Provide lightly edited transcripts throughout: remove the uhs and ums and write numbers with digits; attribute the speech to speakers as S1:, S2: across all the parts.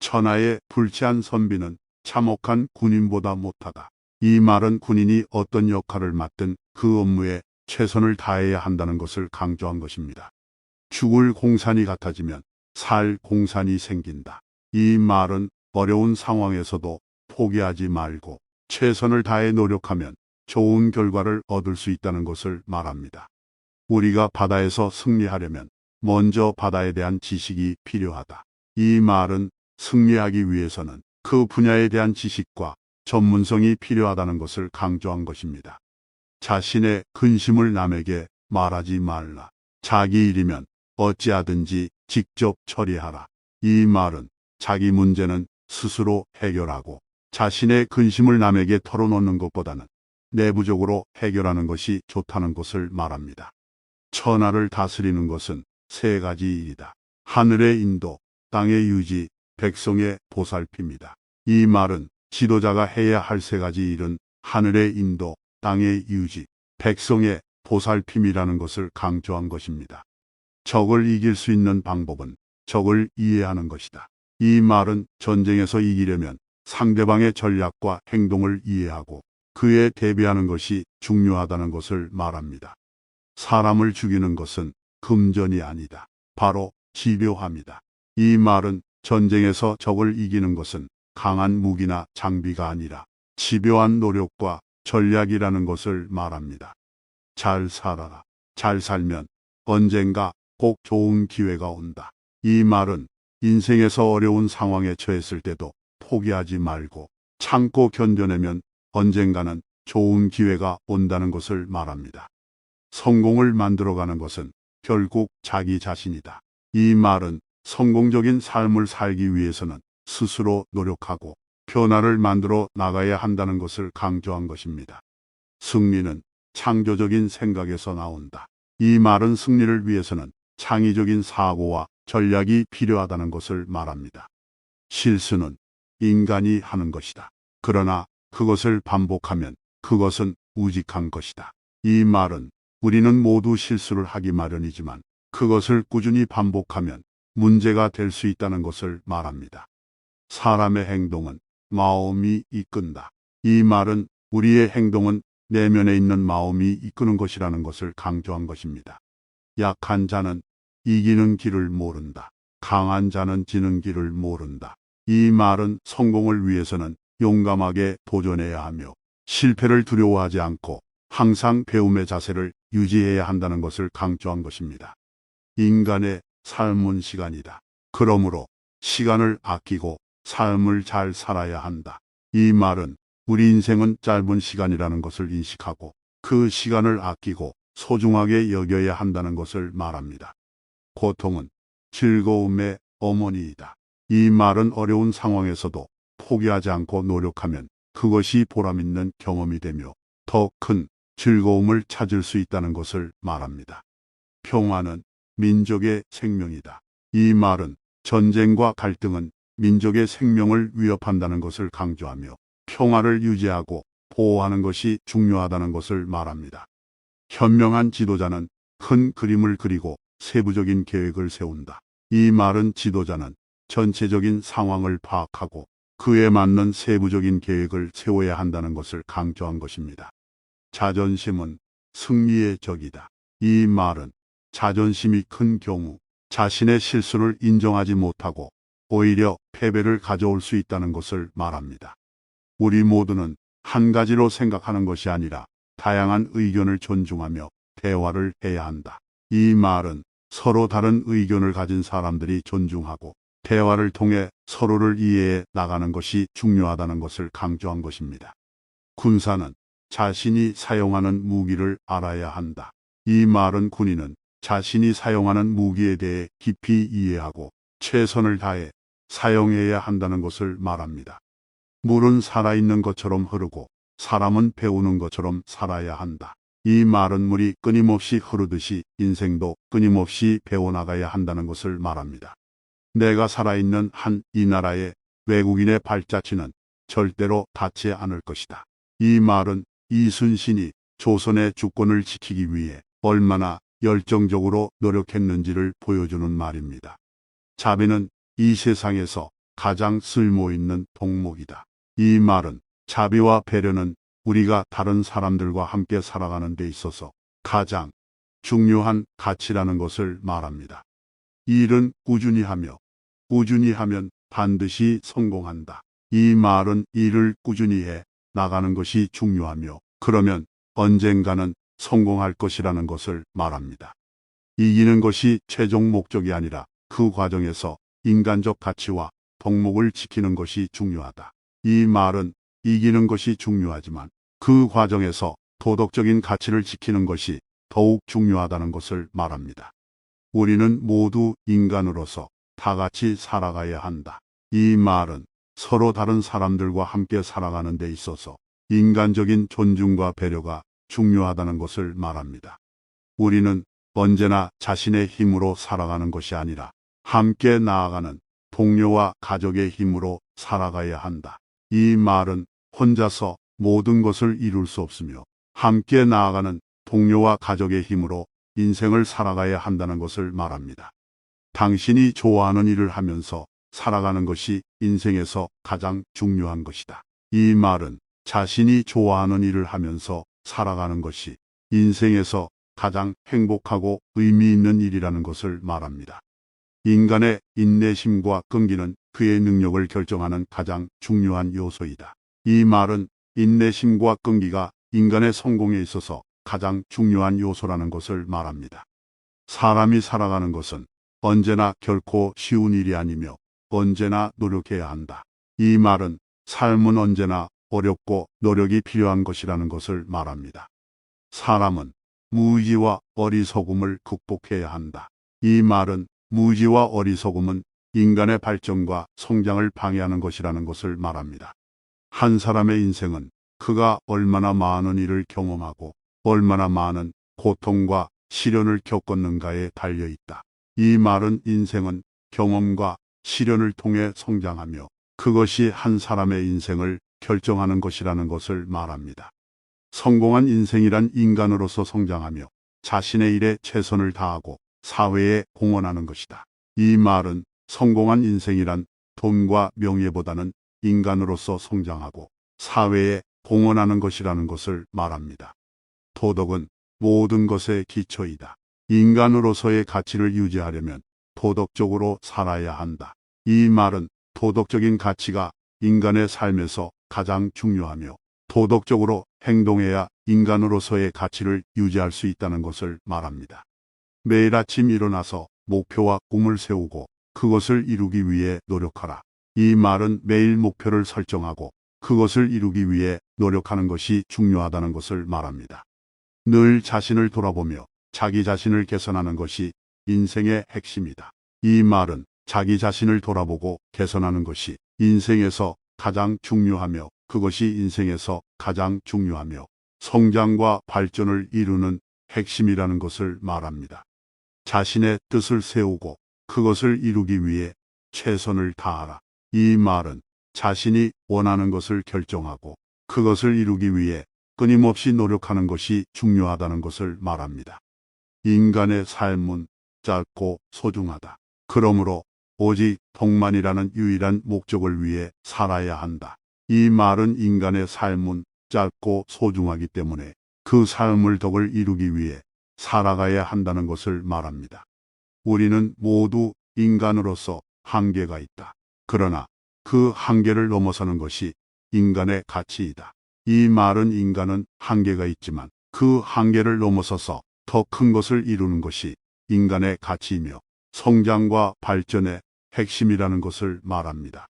S1: 천하의 불치한 선비는 참혹한 군인보다 못하다. 이 말은 군인이 어떤 역할을 맡든 그 업무에 최선을 다해야 한다는 것을 강조한 것입니다. 죽을 공산이 같아지면 살 공산이 생긴다. 이 말은 어려운 상황에서도 포기하지 말고 최선을 다해 노력하면 좋은 결과를 얻을 수 있다는 것을 말합니다. 우리가 바다에서 승리하려면 먼저 바다에 대한 지식이 필요하다. 이 말은 승리하기 위해서는 그 분야에 대한 지식과 전문성이 필요하다는 것을 강조한 것입니다. 자신의 근심을 남에게 말하지 말라. 자기 일이면 어찌하든지 직접 처리하라. 이 말은 자기 문제는 스스로 해결하고 자신의 근심을 남에게 털어놓는 것보다는 내부적으로 해결하는 것이 좋다는 것을 말합니다. 천하를 다스리는 것은 세 가지 일이다. 하늘의 인도, 땅의 유지, 백성의 보살핌이다. 이 말은 지도자가 해야 할 세 가지 일은 하늘의 인도, 땅의 유지, 백성의 보살핌이라는 것을 강조한 것입니다. 적을 이길 수 있는 방법은 적을 이해하는 것이다. 이 말은 전쟁에서 이기려면 상대방의 전략과 행동을 이해하고 그에 대비하는 것이 중요하다는 것을 말합니다. 사람을 죽이는 것은 금전이 아니다. 바로 집요함이다. 이 말은 전쟁에서 적을 이기는 것은 강한 무기나 장비가 아니라 집요한 노력과 전략이라는 것을 말합니다. 잘 살아라. 잘 살면 언젠가 꼭 좋은 기회가 온다. 이 말은 인생에서 어려운 상황에 처했을 때도 포기하지 말고 참고 견뎌내면 언젠가는 좋은 기회가 온다는 것을 말합니다. 성공을 만들어가는 것은 결국 자기 자신이다. 이 말은 성공적인 삶을 살기 위해서는 스스로 노력하고 변화를 만들어 나가야 한다는 것을 강조한 것입니다. 승리는 창조적인 생각에서 나온다. 이 말은 승리를 위해서는 창의적인 사고와 전략이 필요하다는 것을 말합니다. 실수는 인간이 하는 것이다. 그러나 그것을 반복하면 그것은 우직한 것이다. 이 말은 우리는 모두 실수를 하기 마련이지만 그것을 꾸준히 반복하면 문제가 될 수 있다는 것을 말합니다. 사람의 행동은 마음이 이끈다. 이 말은 우리의 행동은 내면에 있는 마음이 이끄는 것이라는 것을 강조한 것입니다. 약한 자는 이기는 길을 모른다. 강한 자는 지는 길을 모른다. 이 말은 성공을 위해서는 용감하게 도전해야 하며 실패를 두려워하지 않고 항상 배움의 자세를 유지해야 한다는 것을 강조한 것입니다. 인간의 삶은 시간이다. 그러므로 시간을 아끼고 삶을 잘 살아야 한다. 이 말은 우리 인생은 짧은 시간이라는 것을 인식하고 그 시간을 아끼고 소중하게 여겨야 한다는 것을 말합니다. 고통은 즐거움의 어머니이다. 이 말은 어려운 상황에서도 포기하지 않고 노력하면 그것이 보람있는 경험이 되며 더 큰 즐거움을 찾을 수 있다는 것을 말합니다. 평화는 민족의 생명이다. 이 말은 전쟁과 갈등은 민족의 생명을 위협한다는 것을 강조하며 평화를 유지하고 보호하는 것이 중요하다는 것을 말합니다. 현명한 지도자는 큰 그림을 그리고 세부적인 계획을 세운다. 이 말은 지도자는 전체적인 상황을 파악하고 그에 맞는 세부적인 계획을 세워야 한다는 것을 강조한 것입니다. 자존심은 승리의 적이다. 이 말은 자존심이 큰 경우 자신의 실수를 인정하지 못하고 오히려 패배를 가져올 수 있다는 것을 말합니다. 우리 모두는 한 가지로 생각하는 것이 아니라 다양한 의견을 존중하며 대화를 해야 한다. 이 말은 서로 다른 의견을 가진 사람들이 존중하고 대화를 통해 서로를 이해해 나가는 것이 중요하다는 것을 강조한 것입니다. 군사는 자신이 사용하는 무기를 알아야 한다. 이 말은 군인은 자신이 사용하는 무기에 대해 깊이 이해하고 최선을 다해 사용해야 한다는 것을 말합니다. 물은 살아있는 것처럼 흐르고 사람은 배우는 것처럼 살아야 한다. 이 말은 물이 끊임없이 흐르듯이 인생도 끊임없이 배워나가야 한다는 것을 말합니다. 내가 살아있는 한 이 나라의 외국인의 발자취는 절대로 닿지 않을 것이다. 이 말은 이순신이 조선의 주권을 지키기 위해 얼마나 열정적으로 노력했는지를 보여주는 말입니다. 자비는 이 세상에서 가장 쓸모 있는 덕목이다. 이 말은 자비와 배려는 우리가 다른 사람들과 함께 살아가는 데 있어서 가장 중요한 가치라는 것을 말합니다. 일은 꾸준히 하며 꾸준히 하면 반드시 성공한다. 이 말은 일을 꾸준히 해 나가는 것이 중요하며 그러면 언젠가는 성공할 것이라는 것을 말합니다. 이기는 것이 최종 목적이 아니라 그 과정에서 인간적 가치와 덕목을 지키는 것이 중요하다. 이 말은 이기는 것이 중요하지만 그 과정에서 도덕적인 가치를 지키는 것이 더욱 중요하다는 것을 말합니다. 우리는 모두 인간으로서 다 같이 살아가야 한다. 이 말은 서로 다른 사람들과 함께 살아가는 데 있어서 인간적인 존중과 배려가 중요하다는 것을 말합니다. 우리는 언제나 자신의 힘으로 살아가는 것이 아니라 함께 나아가는 동료와 가족의 힘으로 살아가야 한다. 이 말은 혼자서 모든 것을 이룰 수 없으며 함께 나아가는 동료와 가족의 힘으로 인생을 살아가야 한다는 것을 말합니다. 당신이 좋아하는 일을 하면서 살아가는 것이 인생에서 가장 중요한 것이다. 이 말은 자신이 좋아하는 일을 하면서 살아가는 것이 인생에서 가장 행복하고 의미 있는 일이라는 것을 말합니다. 인간의 인내심과 끈기는 그의 능력을 결정하는 가장 중요한 요소이다. 이 말은 인내심과 끈기가 인간의 성공에 있어서 가장 중요한 요소라는 것을 말합니다. 사람이 살아가는 것은 언제나 결코 쉬운 일이 아니며 언제나 노력해야 한다. 이 말은 삶은 언제나 어렵고 노력이 필요한 것이라는 것을 말합니다. 사람은 무지와 어리석음을 극복해야 한다. 이 말은 무지와 어리석음은 인간의 발전과 성장을 방해하는 것이라는 것을 말합니다. 한 사람의 인생은 그가 얼마나 많은 일을 경험하고 얼마나 많은 고통과 시련을 겪었는가에 달려 있다. 이 말은 인생은 경험과 시련을 통해 성장하며 그것이 한 사람의 인생을 결정하는 것이라는 것을 말합니다. 성공한 인생이란 인간으로서 성장하며 자신의 일에 최선을 다하고 사회에 공헌하는 것이다. 이 말은 성공한 인생이란 돈과 명예보다는 인간으로서 성장하고 사회에 공헌하는 것이라는 것을 말합니다. 도덕은 모든 것의 기초이다. 인간으로서의 가치를 유지하려면 도덕적으로 살아야 한다. 이 말은 도덕적인 가치가 인간의 삶에서 가장 중요하며 도덕적으로 행동해야 인간으로서의 가치를 유지할 수 있다는 것을 말합니다. 매일 아침 일어나서 목표와 꿈을 세우고 그것을 이루기 위해 노력하라. 이 말은 매일 목표를 설정하고 그것을 이루기 위해 노력하는 것이 중요하다는 것을 말합니다. 늘 자신을 돌아보며 자기 자신을 개선하는 것이 인생의 핵심이다. 이 말은 자기 자신을 돌아보고 개선하는 것이 인생에서 가장 중요하며 그것이 인생에서 가장 중요하며 성장과 발전을 이루는 핵심이라는 것을 말합니다. 자신의 뜻을 세우고 그것을 이루기 위해 최선을 다하라. 이 말은 자신이 원하는 것을 결정하고 그것을 이루기 위해 끊임없이 노력하는 것이 중요하다는 것을 말합니다. 인간의 삶은 짧고 소중하다. 그러므로 오직 덕만이라는 유일한 목적을 위해 살아야 한다. 이 말은 인간의 삶은 짧고 소중하기 때문에 그 삶을 덕을 이루기 위해 살아가야 한다는 것을 말합니다. 우리는 모두 인간으로서 한계가 있다. 그러나 그 한계를 넘어서는 것이 인간의 가치이다. 이 말은 인간은 한계가 있지만 그 한계를 넘어서서 더 큰 것을 이루는 것이 인간의 가치이며 성장과 발전의 핵심이라는 것을 말합니다.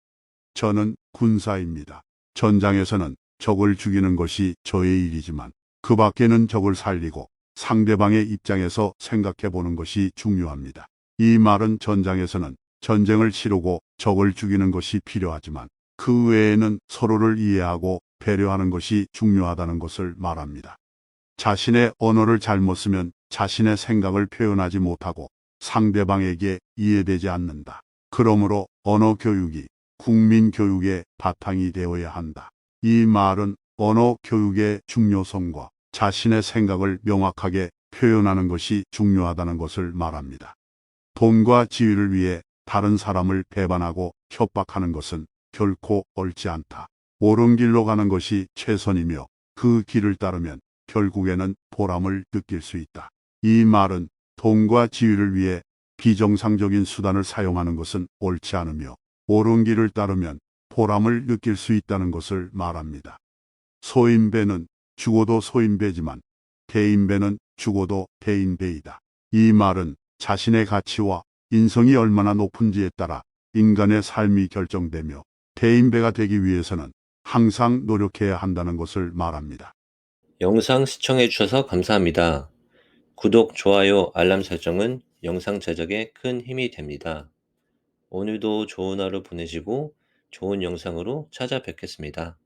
S1: 저는 군사입니다. 전장에서는 적을 죽이는 것이 저의 일이지만 그 밖에는 적을 살리고 상대방의 입장에서 생각해 보는 것이 중요합니다. 이 말은 전장에서는 전쟁을 치르고 적을 죽이는 것이 필요하지만 그 외에는 서로를 이해하고 배려하는 것이 중요하다는 것을 말합니다. 자신의 언어를 잘못 쓰면 자신의 생각을 표현하지 못하고 상대방에게 이해되지 않는다. 그러므로 언어 교육이 국민 교육의 바탕이 되어야 한다. 이 말은 언어 교육의 중요성과 자신의 생각을 명확하게 표현하는 것이 중요하다는 것을 말합니다. 돈과 지위를 위해 다른 사람을 배반하고 협박하는 것은 결코 옳지 않다. 옳은 길로 가는 것이 최선이며 그 길을 따르면 결국에는 보람을 느낄 수 있다. 이 말은 돈과 지위를 위해 비정상적인 수단을 사용하는 것은 옳지 않으며 옳은 길을 따르면 보람을 느낄 수 있다는 것을 말합니다. 소인배는 죽어도 소인배지만 대인배는 죽어도 대인배이다. 이 말은 자신의 가치와 인성이 얼마나 높은지에 따라 인간의 삶이 결정되며 대인배가 되기 위해서는 항상 노력해야 한다는 것을 말합니다.
S2: 영상 시청해 주셔서 감사합니다. 구독, 좋아요, 알람 설정은 영상 제작에 큰 힘이 됩니다. 오늘도 좋은 하루 보내시고 좋은 영상으로 찾아뵙겠습니다.